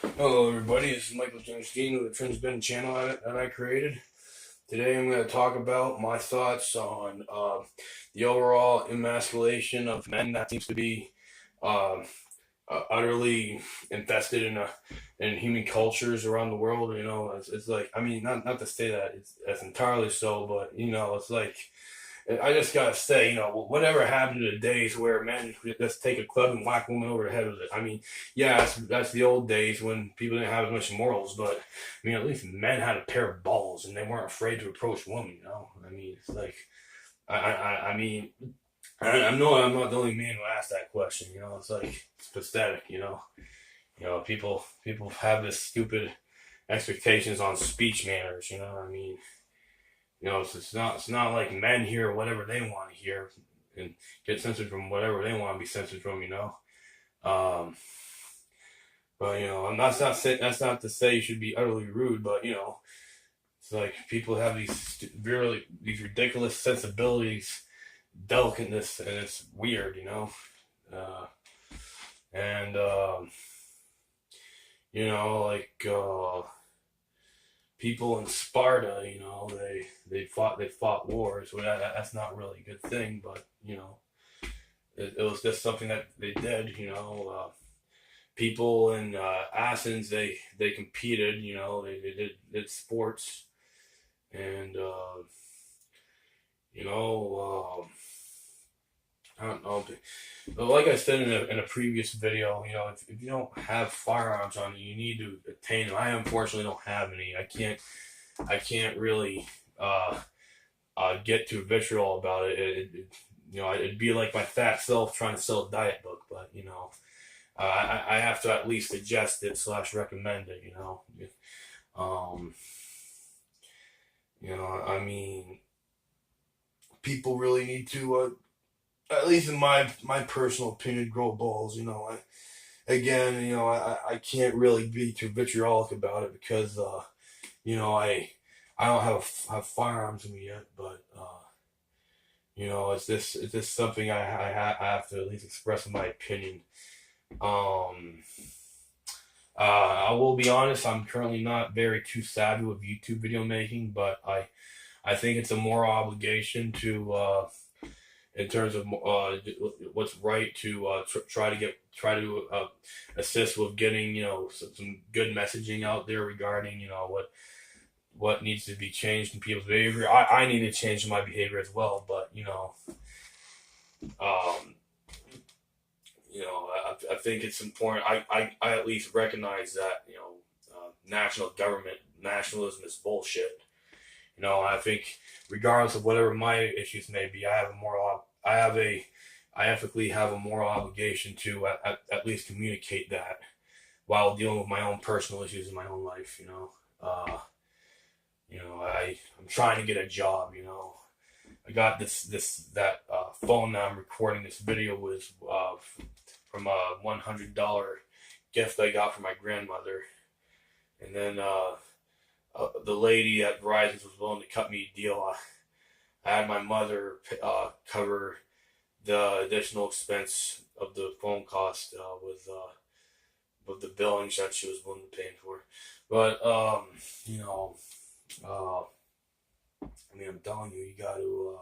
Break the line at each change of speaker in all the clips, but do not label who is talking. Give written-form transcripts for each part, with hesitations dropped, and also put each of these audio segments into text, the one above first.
Hello, everybody. This is Michael James Dean of the Trinsbin channel that I created. Today, I'm going to talk about my thoughts on the overall emasculation of men that seems to be uh, utterly infested in human cultures around the world. It's like, I mean, not to say that that's entirely so, but it's like I just gotta say, whatever happened to the days where men would just take a club and whack women over the head with it? I mean, yeah, that's the old days when people didn't have as much morals, but I mean, at least men had a pair of balls and they weren't afraid to approach women. I mean, it's like, I mean, I know I'm not the only man who asked that question. It's like it's pathetic. People have this stupid expectations on speech manners. I mean. It's not like men hear whatever they want to hear and get censored from whatever they want to be censored from. Um, but that's not to say you should be utterly rude, but it's like people have these ridiculous sensibilities, delicateness, and it's weird. Uh, and like people in Sparta, they fought wars. Well, that's not really a good thing, but it was just something that they did. People in Athens, they competed. They did sports, and you know. I don't know. But like I said in a previous video, if you don't have firearms on you, you need to obtain them. I unfortunately don't have any. I can't really get too vitriol about it. It'd be like my fat self trying to sell a diet book, but I have to at least suggest it slash recommend it. Um, I mean, people really need to, at least in my personal opinion, grow balls. I can't really be too vitriolic about it because I don't have firearms in me yet, but it's just something I have to at least express my opinion. Um, I will be honest, I'm currently not very too savvy with YouTube video making, but I think it's a moral obligation to in terms of what's right to try to assist with getting some good messaging out there regarding what needs to be changed in people's behavior. I need to change my behavior as well, but um, I think it's important. I at least recognize that national government nationalism is bullshit. I think regardless of whatever my issues may be, I ethically have a moral obligation to at least communicate that while dealing with my own personal issues in my own life. I'm trying to get a job. I got that phone that I'm recording this video with from a $100 gift I got from my grandmother, and then the lady at Verizon was willing to cut me a deal. I had my mother cover the additional expense of the phone cost with the billing that she was willing to pay for. But uh, I mean, I'm telling you, you got to.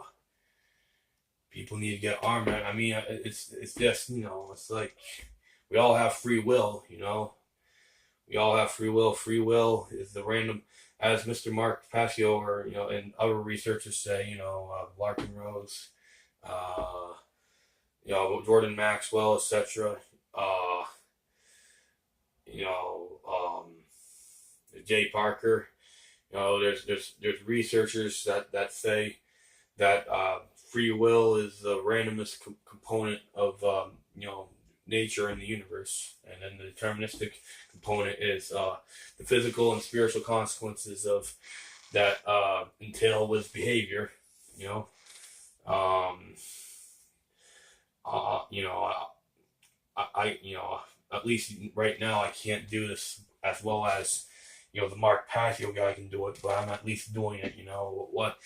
People need to get armed. I mean, it's just it's like we all have free will. We all have free will. Free will is the random, as Mr. Mark Passio or and other researchers say. Larkin Rose, uh, Jordan Maxwell, etc. Uh, you know, Jay Parker. There's researchers that say that free will is the randomest component of nature and the universe, and then the deterministic component is the physical and spiritual consequences of that entail with behavior. You know, um, uh, you know, at least right now I can't do this as well as the Mark Passio guy can do it, but I'm at least doing it. What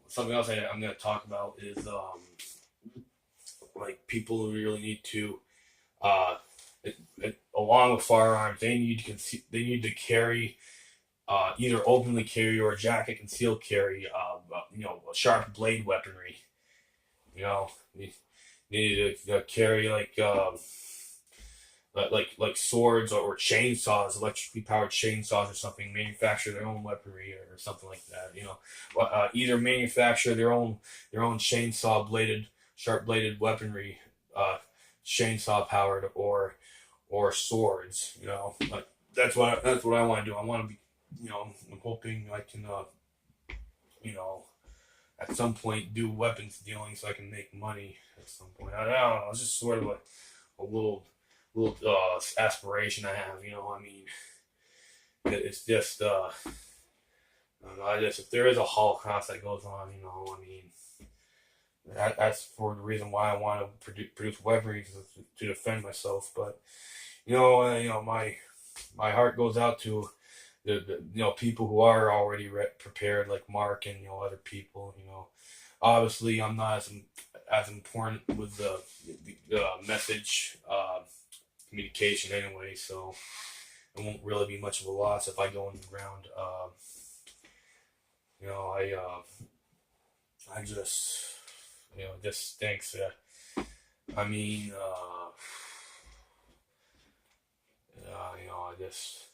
something else I'm going to talk about is like people who really need to uh, along with firearms, they need to carry either openly carry or jacket concealed carry. Sharp blade weaponry. You know, you need to carry like swords or chainsaws, electrically powered chainsaws or something. Manufacture their own weaponry or something like that. Either manufacture their own chainsaw bladed, sharp bladed weaponry, chainsaw powered or swords. That's what I want to do. I want to be. I'm hoping I can. At some point do weapons dealing so I can make money at some point. I don't know. It's just sort of a little aspiration I have. It's just I don't know, if there is a Holocaust that goes on, that's for the reason why I want to produce weaponry to defend myself. But my heart goes out to the people who are already prepared, like Mark and other people. Obviously I'm not as important with the message communication anyway, so it won't really be much of a loss if I go on the ground. I just it just stinks. I mean, I just.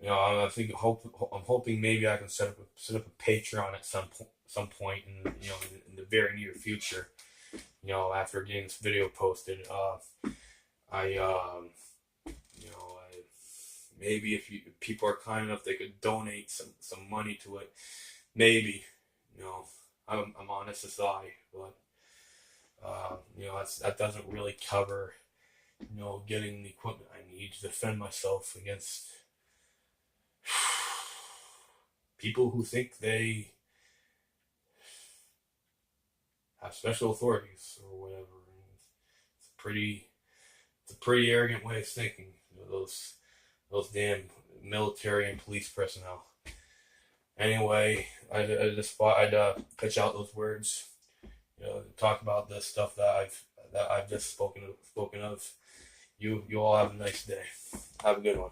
I think I'm hoping maybe I can set up a Patreon at some point in the very near future. After getting this video posted, maybe if people are kind enough, they could donate some money to it. Maybe, I'm on SSI, but that doesn't really cover getting the equipment I need to defend myself against people who think they have special authorities or whatever. It's a pretty arrogant way of thinking. Those damn military and police personnel. Anyway, I'd pitch out those words. Talk about the stuff that I've just spoken of. You all have a nice day. Have a good one.